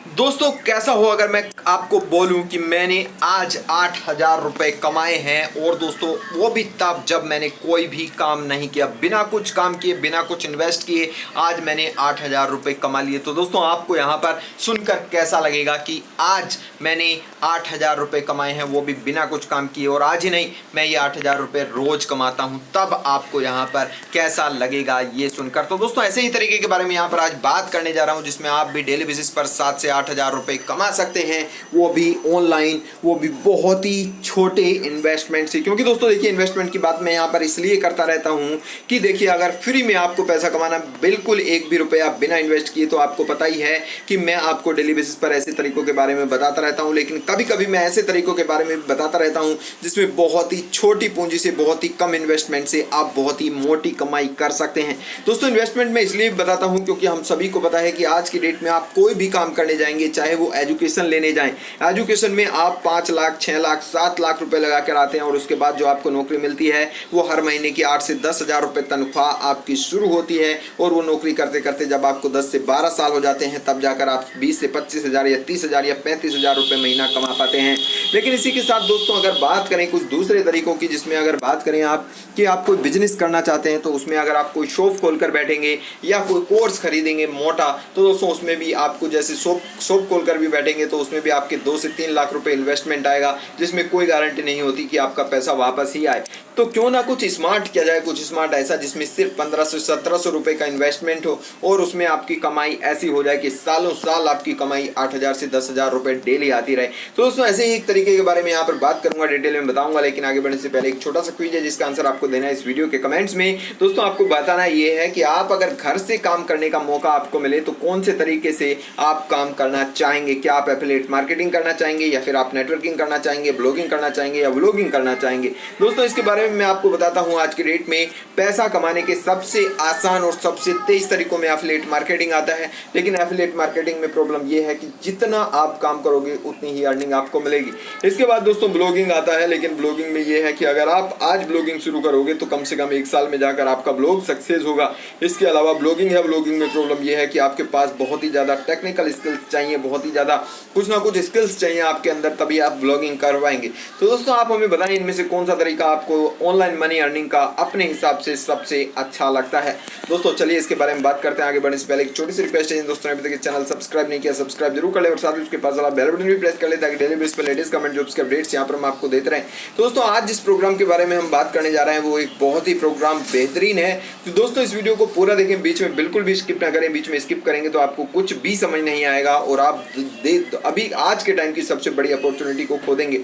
दोस्तों कैसा हो अगर मैं आपको बोलूं कि मैंने आज 8,000 रुपये कमाए हैं, और दोस्तों वो भी तब जब मैंने कोई भी काम नहीं किया, बिना कुछ काम किए, बिना कुछ इन्वेस्ट किए आज मैंने 8,000 रुपये कमा लिए। तो दोस्तों आपको यहाँ पर सुनकर कैसा लगेगा कि आज मैंने 8,000 रुपये कमाए हैं, वो भी बिना कुछ काम किए, और आज ही नहीं, मैं ये 8,000 रुपये रोज कमाता हूँ। तब आपको यहाँ पर कैसा लगेगा ये सुनकर। तो दोस्तों ऐसे ही तरीके के बारे में यहाँ पर आज बात करने जा रहा हूँ, जिसमें आप भी डेली बेसिस पर 7 से 8,000 रुपये कमा सकते हैं, वो भी ऑनलाइन, वो भी बहुत ही छोटे इन्वेस्टमेंट से। क्योंकि दोस्तों देखिए, इन्वेस्टमेंट की बात मैं यहाँ पर इसलिए करता रहता हूँ कि देखिए, अगर फ्री में आपको पैसा कमाना, बिल्कुल एक भी रुपया बिना इन्वेस्ट किए, तो आपको पता ही है कि मैं आपको डेली बेसिस पर ऐसे तरीकों के बारे में बताता रहता हूँ। लेकिन कभी कभी मैं ऐसे तरीकों के बारे में बताता रहता हूँ जिसमें बहुत ही छोटी पूंजी से, बहुत ही कम इन्वेस्टमेंट से आप बहुत ही मोटी कमाई कर सकते हैं। दोस्तों इन्वेस्टमेंट में इसलिए बताता हूँ क्योंकि हम सभी को पता है कि आज की डेट में आप कोई भी काम करने जाएंगे, चाहे वो एजुकेशन लेने जाएं, एजुकेशन में आप 5 लाख, 6 लाख, 7 लाख रुपए लगा कर आते हैं, और उसके बाद जो आपको नौकरी मिलती है वो हर महीने की 8 से 10,000 रुपये तनख्वाह आपकी शुरू होती है। और वो नौकरी करते करते जब आपको 10 से 12 साल हो जाते हैं, तब जाकर आप 20 से 25,000 या 30,000 या 35,000 रुपये महीना कमा पाते हैं। लेकिन इसी के साथ दोस्तों अगर बात करें कुछ दूसरे तरीकों की, जिसमें अगर बात करें आप कि आप कोई बिजनेस करना चाहते हैं, तो उसमें अगर आप कोई शॉप खोलकर बैठेंगे या कोई कोर्स खरीदेंगे मोटा, तो दोस्तों उसमें भी आपको, जैसे शॉप खोलकर भी बैठेंगे, तो उसमें भी आपके 2 से 3 लाख रुपए इन्वेस्टमेंट आएगा, जिसमें कोई गारंटी नहीं होती कि आपका पैसा वापस ही आए। तो क्यों ना कुछ स्मार्ट किया जाए, कुछ स्मार्ट ऐसा जिसमें सिर्फ 1500 से 1700 रुपए का इन्वेस्टमेंट हो, और उसमें आपकी कमाई ऐसी हो जाए कि सालों साल आपकी कमाई 8,000 से 10,000 रुपए डेली आती रहे। तो दोस्तों ऐसे ही एक तरीके के बारे में यहाँ पर बात करूंगा, डिटेल में बताऊंगा। लेकिन आगे बढ़ने से पहले एक छोटा सा क्विज है, जिसका आंसर आपको देना है इस वीडियो के कमेंट्स में। दोस्तों आपको बताना ये है कि आप अगर घर से काम करने का मौका आपको मिले, तो कौन से तरीके से आप काम करना चाहेंगे। क्या आप एफिलिएट मार्केटिंग करना चाहेंगे, या फिर आप नेटवर्किंग करना चाहेंगे, ब्लॉगिंग करना चाहेंगे, या व्लॉगिंग करना चाहेंगे। दोस्तों इसके बारे में मैं आपको बताता हूं। आज की डेट में पैसा कमाने के सबसे आसान और सबसे तेज तरीकों में एफिलिएट मार्केटिंग आता है। लेकिन एफिलिएट मार्केटिंग में प्रॉब्लम यह है कि जितना आप काम करोगे उतनी ही अर्निंग आपको मिलेगी। इसके बाद दोस्तों ब्लॉगिंग आता है। लेकिन ब्लॉगिंग में यह है कि अगर आप आज ब्लॉगिंग शुरू करोगे, तो कम से कम 1 साल में जाकर आपका ब्लॉग सक्सेस होगा। इसके अलावा ब्लॉगिंग है, ब्लॉगिंग में प्रॉब्लम यह है कि आपके पास बहुत ही ज़्यादा टेक्निकल स्किल्स चाहिए, बहुत ही ज़्यादा कुछ ना कुछ स्किल्स चाहिए आपके अंदर, तभी आप ब्लॉगिंग कर पाएंगे। तो दोस्तों आप हमें बताएं, इनमें से कौन सा तरीका आपको ऑनलाइन मनी अर्निंग का अपने हिसाब से सबसे अच्छा लगता है। दोस्तों चलिए इसके बारे में बात करते हैं। आगे बढ़ने से पहले एक छोटी सी रिक्वेस्ट है, दोस्तों ने अभी तक चैनल सब्सक्राइब नहीं किया, सब्सक्राइब जरूर कर ले, और साथ ही उसके पास वाला बेल बटन भी प्रेस कर ले, ताकि डेली बेस पर लेटेस्ट कमेंट जॉब्स के अपडेट्स यहाँ पर हम आपको देते रहें। तो दोस्तों आज जिस प्रोग्राम के बारे में हम बात करने जा रहे हैं, वो एक बहुत ही प्रोग्राम बेहतरीन है। तो दोस्तों इस वीडियो को पूरा देखें, बीच में बिल्कुल भी स्किप ना करें। बीच में स्किप करेंगे तो आपको कुछ भी समझ नहीं आएगा, और आप अभी आज के टाइम की सबसे बड़ी अपॉर्चुनिटी को खो देंगे।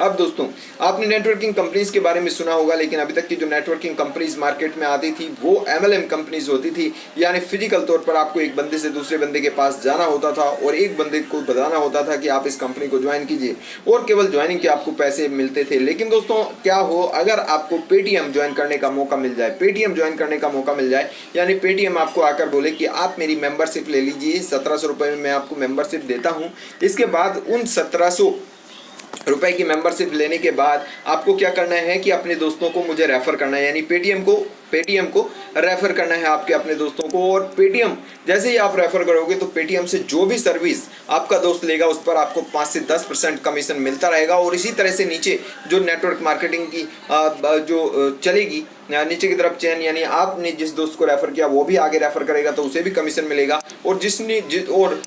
अब दोस्तों आपने नेटवर्किंग कंपनीज के बारे में सुना होगा, लेकिन अभी तक की जो नेटवर्किंग कंपनीज मार्केट में आती थी, वो MLM कंपनीज होती थी। यानी फिजिकल तौर पर आपको एक बंदे से दूसरे बंदे के पास जाना होता था, और एक बंदे को बताना होता था कि आप इस कंपनी को ज्वाइन कीजिए, और केवल ज्वाइनिंग के आपको पैसे मिलते थे। लेकिन दोस्तों क्या हो, अगर आपको पेटीएम ज्वाइन करने का मौका मिल जाए, पेटीएम ज्वाइन करने का मौका मिल जाए, यानी पेटीएम आपको आकर बोले कि आप मेरी मेंबरशिप ले लीजिए, 1700 रुपये में मैं आपको मेंबरशिप देता हूँ। इसके बाद उन 1700 रुपए की मेंबरशिप लेने के बाद आपको क्या करना है कि अपने दोस्तों को मुझे रेफर करना है, यानी पेटीएम को रेफर करना है आपके अपने दोस्तों को। और पेटीएम जैसे ही आप रेफर करोगे, तो पेटीएम से जो भी सर्विस आपका दोस्त लेगा, उस पर आपको 5 से 10% कमीशन मिलता रहेगा। और इसी तरह से नीचे जो नेटवर्क मार्केटिंग की जो चलेगी नीचे की तरफ चेन, यानी आपने जिस दोस्त को रेफर किया वो भी आगे रेफर करेगा, तो उसे भी कमीशन मिलेगा। और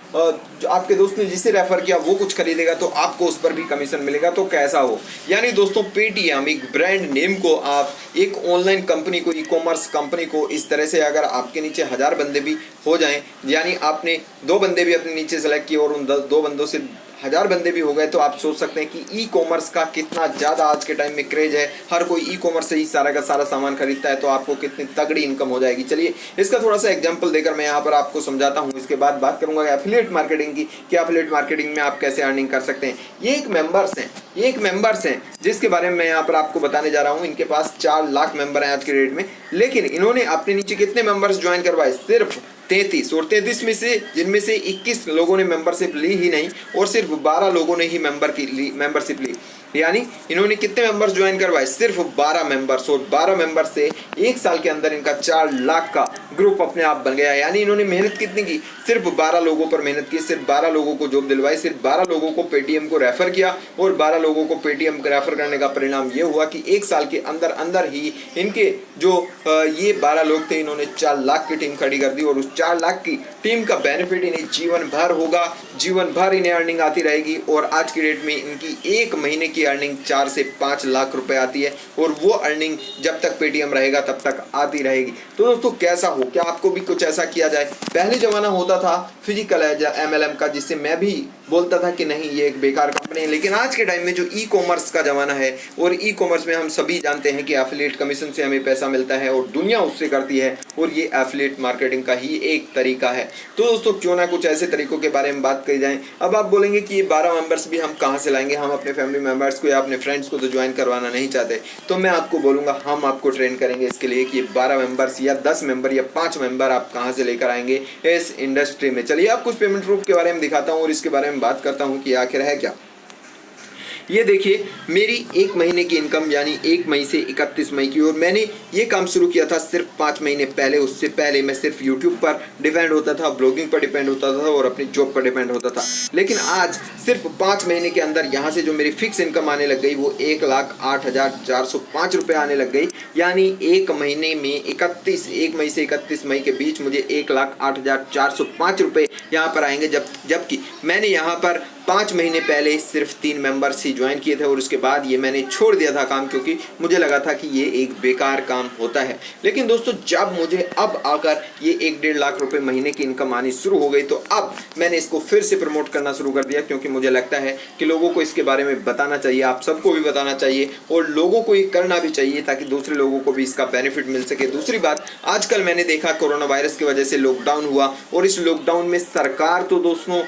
आपके दोस्त ने जिसे रेफर किया वो कुछ खरीदेगा, तो आपको उस पर भी कमीशन मिलेगा। तो कैसा हो, यानी दोस्तों पेटीएम एक ब्रांड नेम को, आप एक ऑनलाइन कंपनी को, ई-कॉमर्स कंपनी को, इस तरह से अगर आपके नीचे 1000 बंदे भी हो जाएं, यानी आपने 2 बंदे भी अपने नीचे सेलेक्ट किए, और उन 2 बंदों से 1000 बंदे भी हो गए, तो आप सोच सकते हैं कि ई-कॉमर्स का कितना ज़्यादा आज के टाइम में क्रेज है। हर कोई ई-कॉमर्स से ही सारा का सारा सामान खरीदता है, तो आपको कितनी तगड़ी इनकम हो जाएगी। चलिए इसका थोड़ा सा एग्जांपल देकर मैं यहाँ पर आपको समझाता हूँ। इसके बाद बात करूँगा एफिलिएट मार्केटिंग की, कि एफिलिएट मार्केटिंग में आप कैसे अर्निंग कर सकते हैं। ये एक मेंबर्स हैं जिसके बारे में मैं यहाँ पर आपको बताने जा रहा हूँ। इनके पास 4 लाख मेंबर हैं आज के डेट में, लेकिन इन्होंने अपने नीचे कितने मेंबर्स ज्वाइन करवाए, सिर्फ 33, और 33 में से जिनमें से 21 लोगों ने मेंबरशिप ली ही नहीं, और सिर्फ 12 लोगों ने ही मेंबरशिप ली। यानी इन्होंने कितने मेंबर्स ज्वाइन करवाए, सिर्फ 12 मेंबर्स, और 12 मेंबर्स से 1 साल के अंदर इनका 4 लाख का ग्रुप अपने आप बन गया। यानी इन्होंने मेहनत कितनी की, सिर्फ 12 लोगों पर मेहनत की, सिर्फ 12 लोगों को जॉब दिलवाई, सिर्फ 12 लोगों को पेटीएम को रेफर किया, और 12 लोगों को पेटीएम रेफर करने का परिणाम ये हुआ कि 1 साल के अंदर अंदर ही इनके जो ये 12 लोग थे, इन्होंने 4 लाख की टीम खड़ी कर दी, और उस 4 लाख की टीम का बेनिफिट इन्हें जीवन भर होगा, जीवन भर इन्हें अर्निंग आती रहेगी। और आज की डेट में इनकी 1 महीने की अर्निंग 4 से 5 लाख रुपए आती है, और वो अर्निंग जब तक पेटीएम रहेगा तब तक आती रहेगी। तो दोस्तों कैसा हो, क्या आपको भी कुछ ऐसा किया जाए। पहले जमाना होता था फिजिकल MLM का, जिससे मैं भी बोलता था कि नहीं ये एक बेकार कंपनी है, लेकिन आज के टाइम में जो ई कॉमर्स का जमाना है, और ई कॉमर्स में हम सभी जानते हैं कि एफिलिएट कमीशन से हमें पैसा मिलता है और दुनिया उससे करती है, और ये एफिलिएट मार्केटिंग का ही एक तरीका है। तो दोस्तों क्यों ना कुछ ऐसे तरीकों के बारे में बात करी जाए। अब आप बोलेंगे कि ये 12 मेंबर्स भी हम कहाँ से लाएंगे, हम अपने फैमिली मेंबर्स को या अपने फ्रेंड्स को तो ज्वाइन करवाना नहीं चाहते। तो मैं आपको बोलूँगा हम आपको ट्रेन करेंगे इसके लिए कि 12 मेंबर्स या 10 मेंबर या 5 मेंबर आप कहाँ से लेकर आएंगे इस इंडस्ट्री में। चलिए आप कुछ पेमेंट प्रूफ के बारे में दिखाता हूँ और इसके बारे में बात करता हूँ कि आखिर है क्या। ये देखिए मेरी 1 महीने की इनकम यानी 1 मई से 31 मई की, और मैंने ये काम शुरू किया था सिर्फ 5 महीने पहले। उससे पहले मैं सिर्फ यूट्यूब पर डिपेंड होता था, ब्लॉगिंग पर डिपेंड होता था और अपनी जॉब पर डिपेंड होता था। लेकिन आज सिर्फ 5 महीने के अंदर यहाँ से जो मेरी फिक्स इनकम आने लग गई वो 1,08,405 रुपये आने लग गई। यानी 1 महीने में 1 मई से 31 मई के बीच मुझे 1,08,405 रुपये यहाँ पर आएंगे। जबकि मैंने यहाँ पर 5 महीने पहले सिर्फ 3 मेंबर्स ही ज्वाइन किए थे, और उसके बाद ये मैंने छोड़ दिया था काम, क्योंकि मुझे लगा था कि ये एक बेकार काम होता है। लेकिन दोस्तों जब मुझे अब आकर ये 1-1.5 लाख रुपए महीने की इनकम आनी शुरू हो गई, तो अब मैंने इसको फिर से प्रमोट करना शुरू कर दिया, क्योंकि मुझे लगता है कि लोगों को इसके बारे में बताना चाहिए, आप सबको भी बताना चाहिए, और लोगों को ये करना भी चाहिए ताकि दूसरे लोगों को भी इसका बेनिफिट मिल सके। दूसरी बात, आजकल मैंने देखा कोरोना वायरस की वजह से लॉकडाउन हुआ, और इस लॉकडाउन में सरकार तो दोस्तों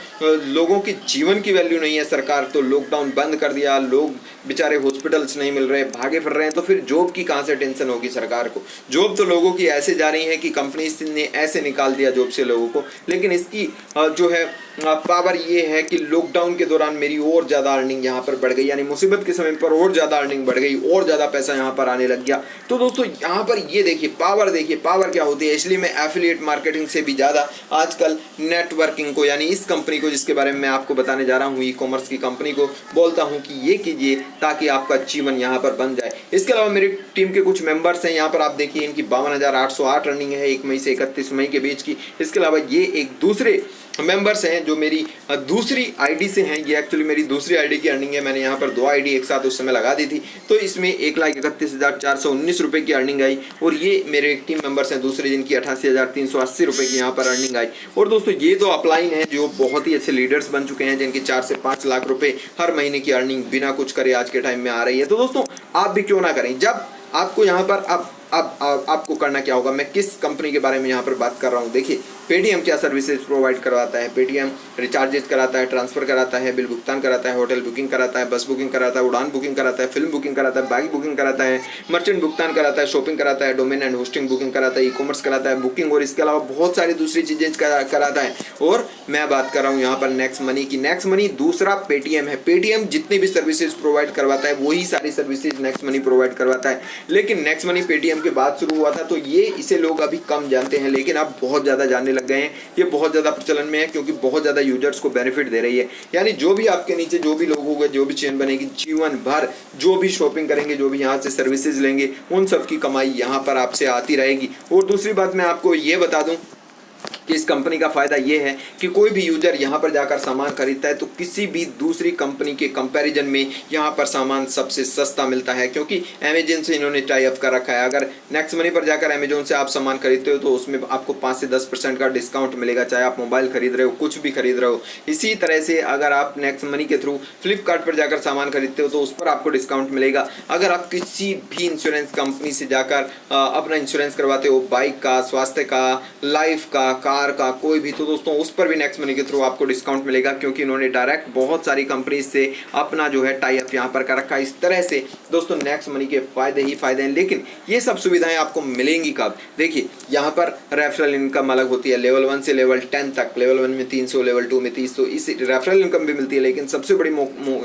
लोगों की जीवन की वैल्यू नहीं है, सरकार तो लॉकडाउन बंद कर दिया, लोग बेचारे हॉस्पिटल्स नहीं मिल रहे, भागे फिर रहे हैं, तो फिर जॉब की कहाँ से टेंशन होगी सरकार को। जॉब तो लोगों की ऐसे जा रही है कि कंपनीज ने ऐसे निकाल दिया जॉब से लोगों को। लेकिन इसकी जो है पावर ये है कि लॉकडाउन के दौरान मेरी और ज़्यादा अर्निंग यहाँ पर बढ़ गई, यानी मुसीबत के समय पर और ज़्यादा अर्निंग बढ़ गई, और ज़्यादा पैसा यहाँ पर आने लग गया। तो दोस्तों यहाँ पर ये देखिए पावर क्या होती है। इसलिए मैं एफिलिएट मार्केटिंग से भी ज़्यादा आजकल नेटवर्किंग को, यानी इस कंपनी को जिसके बारे में मैं आपको बताने जा रहा हूँ, ई कॉमर्स की कंपनी को बोलता हूँ कि ये कीजिए ताकि आपका जीवन यहाँ पर बन जाए। इसके अलावा मेरी टीम के कुछ मेंबर्स हैं, यहाँ पर आप देखिए इनकी 52,808 रनिंग है 1 मई से 31 मई के बीच की। इसके अलावा ये एक दूसरे मेंबर्स हैं जो मेरी दूसरी आईडी से हैं। ये एक्चुअली मेरी दूसरी आईडी की अर्निंग है, मैंने यहाँ पर 2 आईडी एक साथ उस समय लगा दी थी, तो इसमें 1,31,419 रुपये की अर्निंग आई। और ये मेरे टीम मेंबर्स हैं दूसरे, जिनकी 88,380 रुपये की यहाँ पर अर्निंग आई। और दोस्तों ये तो अपलाइन है जो बहुत ही अच्छे लीडर्स बन चुके हैं, जिनकी 4 से 5 लाख रुपये हर महीने की अर्निंग बिना कुछ करे आज के टाइम में आ रही है। तो दोस्तों आप भी क्यों ना करें। जब आपको यहाँ पर अब आपको करना क्या होगा, मैं किस कंपनी के बारे में यहाँ पर बात कर रहा हूँ। देखिए पेटीएम क्या सर्विसेज प्रोवाइड करवाता है। पेटीएम रिचार्जेस कराता है, ट्रांसफर कराता है, बिल भुगतान कराता है, होटल बुकिंग कराता है, बस बुकिंग कराता है, उड़ान बुकिंग कराता है, फिल्म बुकिंग कराता है, बाइक बुकिंग कराता है, मर्चेंट भुगतान कराता है, शॉपिंग कराता है, डोमेन एंड होस्टिंग बुकिंग कराता है, ई कॉमर्स कराता है, बुकिंग, और इसके अलावा बहुत सारी दूसरी चीज़ें कराता है। और मैं बात कर रहा हूँ यहाँ पर नेक्स्ट मनी की। नेक्स्ट मनी दूसरा पेटीएम है। पेटीएम जितनी भी सर्विसेज प्रोवाइड करवाता है वही सारी सर्विसेज नेक्स्ट मनी प्रोवाइड करवाता है। लेकिन नेक्स्ट मनी पेटीएम के बाद शुरू हुआ था, तो ये इसे लोग अभी कम जानते हैं, लेकिन अब बहुत ज़्यादा जानने लग गए हैं। ये बहुत ज़्यादा प्रचलन में है, क्योंकि बहुत ज़्यादा यूजर्स को बेनिफिट दे रही है। यानी जो भी आपके नीचे जो भी लोग होंगे, जो भी चेन बनेगी, जीवन भर जो भी शॉपिंग करेंगे, जो भी यहाँ से सर्विसेज लेंगे, उन सब की कमाई यहाँ पर आपसे आती रहेगी। और दूसरी बात मैं आपको ये बता दूँ कि इस कंपनी का फ़ायदा ये है कि कोई भी यूज़र यहाँ पर जाकर सामान खरीदता है तो किसी भी दूसरी कंपनी के कंपैरिजन में यहाँ पर सामान सबसे सस्ता मिलता है, क्योंकि अमेजन से इन्होंने टाई अप कर रखा है। अगर नेक्स्ट मनी पर जाकर अमेजोन से आप सामान खरीदते हो तो उसमें आपको 5 से 10% का डिस्काउंट मिलेगा, चाहे आप मोबाइल खरीद रहे हो, कुछ भी खरीद रहे हो। इसी तरह से अगर आप नेक्स्ट मनी के थ्रू फ्लिपकार्ट पर जाकर सामान खरीदते हो तो उस पर आपको डिस्काउंट मिलेगा। अगर आप किसी भी इंश्योरेंस कंपनी से जाकर अपना इंश्योरेंस करवाते हो, बाइक का, स्वास्थ्य का, लाइफ का, कार कार का कोई भी, तो दोस्तों उस पर भी नेक्स्ट मनी के थ्रू आपको डिस्काउंट मिलेगा, क्योंकि इन्होंने डायरेक्ट बहुत सारी कंपनी से अपना जो है टाई अप यहाँ पर कर रखा है। इस तरह से दोस्तों नेक्स्ट मनी के फायदे ही फायदे हैं। लेकिन ये सब सुविधाएं आपको मिलेंगी कब? देखिए यहाँ पर रेफरल इनकम अलग होती है, लेवल 1 से लेवल 10 तक। लेवल 1 में 300, लेवल 2 में 30, तो इस रेफरल इनकम भी मिलती है। लेकिन सबसे बड़ी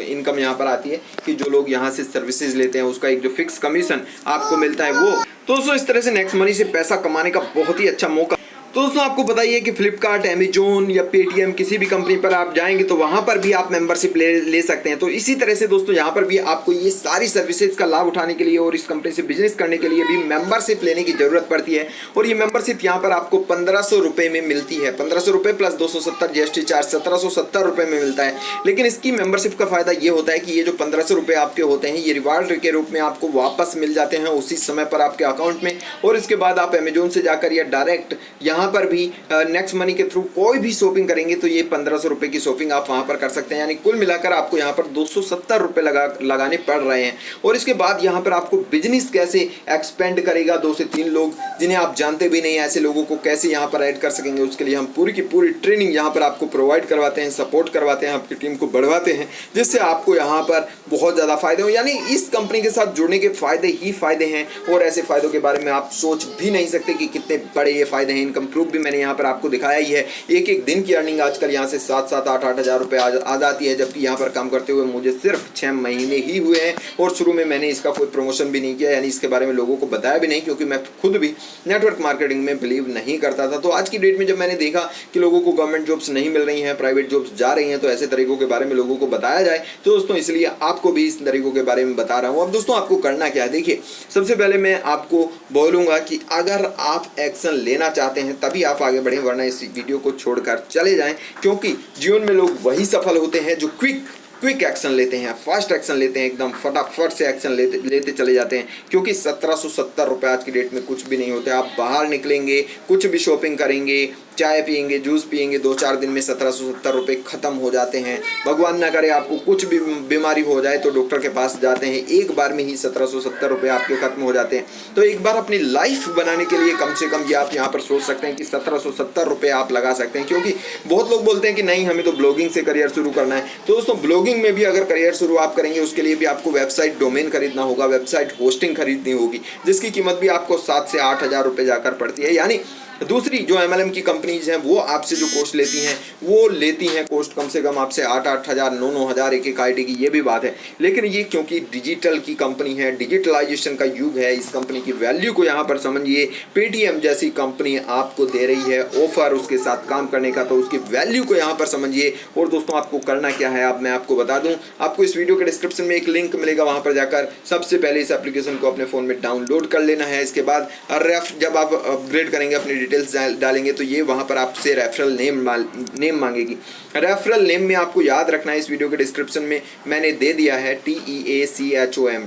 इनकम यहाँ पर आती है कि जो लोग यहाँ से सर्विसेज लेते हैं उसका एक जो फिक्स कमीशन आपको मिलता है वो। तो दोस्तों इस तरह से नेक्स्ट मनी से पैसा कमाने का बहुत ही अच्छा मौका। तो दोस्तों आपको बताइए कि फ्लिपकार्ट, अमेजोन या पेटीएम किसी भी कंपनी पर आप जाएंगे तो वहां पर भी आप मेंबरशिप ले सकते हैं। तो इसी तरह से दोस्तों यहाँ पर भी आपको ये सारी सर्विसेज का लाभ उठाने के लिए और इस कंपनी से बिजनेस करने के लिए भी मेंबरशिप लेने की जरूरत पड़ती है। और ये मेंबरशिप यहाँ पर आपको 1500 रुपये में मिलती है। 1500 रुपये प्लस 270 जीएसटी चार्ज 1770 रुपये में मिलता है। लेकिन इसकी मेंबरशिप का फायदा ये होता है कि ये जो 1500 रुपये आपके होते हैं ये रिवार्ड के रूप में आपको वापस मिल जाते हैं उसी समय पर आपके अकाउंट में। और इसके बाद आप अमेजोन से जाकर या डायरेक्ट यहाँ पर भी नेक्स्ट मनी के थ्रू कोई भी शॉपिंग करेंगे तो ये 1500 रुपये की शॉपिंग आप वहां पर कर सकते हैं। यानी कुल मिलाकर आपको यहाँ पर 270 रुपये लगाने पड़ रहे हैं। और इसके बाद यहाँ पर आपको बिजनेस कैसे एक्सपेंड करेगा, 2 से 3 लोग जिन्हें आप जानते भी नहीं, ऐसे लोगों को कैसे यहाँ पर ऐड कर सकेंगे, उसके लिए हम पूरी की पूरी ट्रेनिंग यहाँ पर आपको प्रोवाइड करवाते हैं, सपोर्ट करवाते हैं, आपकी टीम को बढ़वाते हैं, जिससे आपको यहाँ पर बहुत ज़्यादा फायदे हो। यानी इस कंपनी के साथ जुड़ने के फायदे ही फायदे हैं। और ऐसे फायदों के बारे में आप सोच भी नहीं सकते कि कितने बड़े ये फायदे हैं। इनकम प्रूफ भी मैंने यहाँ पर आपको दिखाया ही है। एक दिन की अर्निंग आजकल यहाँ से 7-7, 8-8 हज़ार रुपये आ जाती है, जबकि यहाँ पर काम करते हुए मुझे सिर्फ 6 महीने ही हुए हैं। और शुरू में मैंने इसका कोई प्रमोशन भी नहीं किया, यानी इसके बारे में लोगों को बताया भी नहीं, क्योंकि मैं खुद भी नेटवर्क मार्केटिंग में बिलीव नहीं करता था। तो आज की डेट में जब मैंने देखा कि लोगों को गवर्नमेंट जॉब्स नहीं मिल रही हैं, प्राइवेट जॉब्स जा रही हैं, तो ऐसे तरीकों के बारे में लोगों को बताया जाए। तो दोस्तों इसलिए आपको भी इस तरीकों के बारे में बता रहा हूँ। अब दोस्तों आपको करना क्या है, देखिए सबसे पहले मैं आपको बोलूँगा कि अगर आप एक्शन लेना चाहते हैं तभी आप आगे बढ़ें, वरना इस वीडियो को छोड़कर चले जाएं। क्योंकि जीवन में लोग वही सफल होते हैं जो क्विक एक्शन लेते हैं, फास्ट एक्शन लेते हैं, एकदम फटाफट से एक्शन लेते चले जाते हैं। क्योंकि 1770 रुपये आज की डेट में कुछ भी नहीं होते। आप बाहर निकलेंगे, कुछ भी शॉपिंग करेंगे, चाय पियेंगे, जूस पियेंगे, 2-4 दिन में 1770 रुपये खत्म हो जाते हैं। भगवान ना करे आपको कुछ भी बीमारी हो जाए तो डॉक्टर के पास जाते हैं, एक बार में ही 1770 रुपये आपके खत्म हो जाते हैं। तो एक बार अपनी लाइफ बनाने के लिए कम से कम ये आप यहाँ पर सोच सकते हैं कि 1770 रुपये आप लगा सकते हैं। क्योंकि बहुत लोग बोलते हैं कि नहीं हमें तो ब्लॉगिंग से करियर शुरू करना है। तो दोस्तों ब्लॉगिंग में भी अगर करियर शुरू आप करेंगे उसके लिए भी आपको वेबसाइट डोमेन खरीदना होगा, वेबसाइट होस्टिंग खरीदनी होगी, जिसकी कीमत भी आपको 7 से 8 हज़ार रुपये जाकर पड़ती है। यानी दूसरी जो MLM की कंपनीज हैं वो आपसे जो कॉस्ट लेती हैं वो लेती हैं कॉस्ट कम से कम आपसे 8-8 हज़ार, 9-9 हज़ार एक आईडी की, ये भी बात है। लेकिन ये क्योंकि डिजिटल की कंपनी है, डिजिटलाइजेशन का युग है, इस कंपनी की वैल्यू को यहाँ पर समझिए। पेटीएम जैसी कंपनी आपको दे रही है ऑफर उसके साथ काम करने का, तो उसकी वैल्यू को यहाँ पर समझिए। और दोस्तों आपको करना क्या है, अब मैं आपको बता दूँ। आपको इस वीडियो के डिस्क्रिप्शन में एक लिंक मिलेगा, वहाँ पर जाकर सबसे पहले इस एप्लीकेशन को अपने फ़ोन में डाउनलोड कर लेना है। इसके बाद जब आप अपग्रेड करेंगे, अपनी डिटेल्स डालेंगे, तो ये वहां पर आपसे रेफरल नेम मांगेगी। रेफरल नेम में आपको याद रखना है, इस वीडियो के डिस्क्रिप्शन में मैंने दे दिया है TEACHOM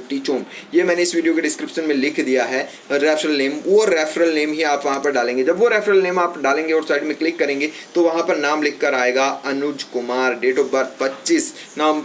TEACHOM। ये मैंने इस वीडियो के डिस्क्रिप्शन में लिख दिया है रेफरल नेम। वो रेफरल नेम ही आप वहां पर डालेंगे। जब वो रेफरल नेम आप डालेंगे और साइड में क्लिक करेंगे तो वहां पर नाम लिखकर आएगा Anuj Kumar, date of birth 25, नाम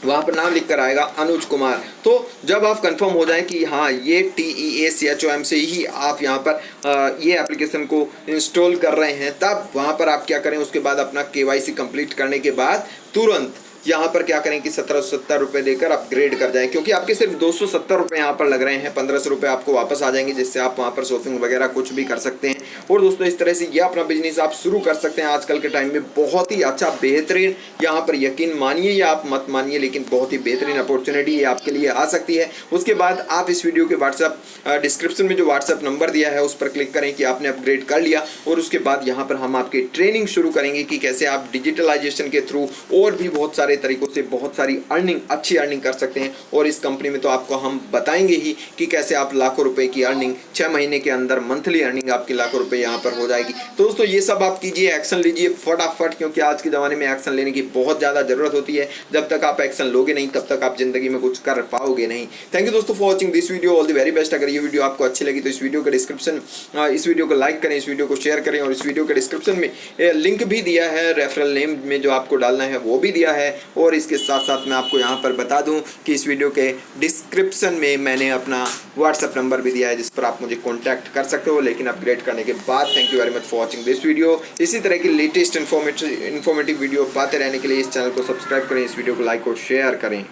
वहाँ पर नाम लिख कर आएगा अनुज कुमार। तो जब आप कंफर्म हो जाएं कि हाँ ये TEACHOM से ही आप यहाँ पर ये एप्लीकेशन को इंस्टॉल कर रहे हैं, तब वहाँ पर आप क्या करें, उसके बाद अपना KYC कंप्लीट करने के बाद तुरंत यहाँ पर क्या करें कि 1770 रुपये देकर अपग्रेड कर जाएं। क्योंकि आपके सिर्फ 270 रुपये यहाँ पर लग रहे हैं, 1500 रुपये आपको वापस आ जाएंगे, जिससे आप वहाँ पर शॉपिंग वगैरह कुछ भी कर सकते हैं। और दोस्तों इस तरह से ये अपना बिजनेस आप शुरू कर सकते हैं। आजकल के टाइम में बहुत ही अच्छा, बेहतरीन, यहाँ पर यकीन मानिए या आप मत मानिए, लेकिन बहुत ही बेहतरीन अपॉर्चुनिटी ये आपके लिए आ सकती है। उसके बाद आप इस वीडियो के व्हाट्सएप डिस्क्रिप्शन में जो व्हाट्सएप नंबर दिया है उस पर क्लिक करें कि आपने अपग्रेड कर लिया। और उसके बाद यहाँ पर हम आपकी ट्रेनिंग शुरू करेंगे कि कैसे आप डिजिटलाइजेशन के थ्रू और भी बहुत सारे तरीकों से बहुत सारी अर्निंग, अच्छी अर्निंग कर सकते हैं। और इस कंपनी में तो आपको हम बताएंगे ही कि कैसे आप लाखों रुपए की अर्निंग 6 महीने के अंदर, मंथली अर्निंग आपकी लाखों रुपए यहाँ पर हो जाएगी। तो दोस्तों ये सब आप कीजिए, एक्शन लीजिए फटाफट, क्योंकि आज के ज़माने में एक्शन लेने की बहुत ज़्यादा ज़रूरत होती है। जब तक आप एक्शन लोगे नहीं तब तक आप जिंदगी में कुछ कर पाओगे नहीं। थैंक यू दोस्तों for watching this video, all the very best. अगर ये वीडियो आपको अच्छी लगी तो इस वीडियो का इस वीडियो को लाइक करें, इस वीडियो को शेयर करें, और इस वीडियो के डिस्क्रिप्शन में लिंक भी दिया है, रेफरल नेम में जो आपको डालना है वो भी दिया है। और इसके साथ साथ मैं आपको यहाँ पर बता दूँ कि इस वीडियो के डिस्क्रिप्शन में मैंने अपना व्हाट्सअप नंबर भी दिया है जिस पर आप मुझे कॉन्टैक्ट कर सकते हो लेकिन अपग्रेड करने के बाद। Thank you very much for watching this video. इसी तरह की लेटेस्ट इन्फॉर्मेटिव वीडियो पाते रहने के लिए इस चैनल को सब्सक्राइब करें, इस वीडियो को लाइक और शेयर करें।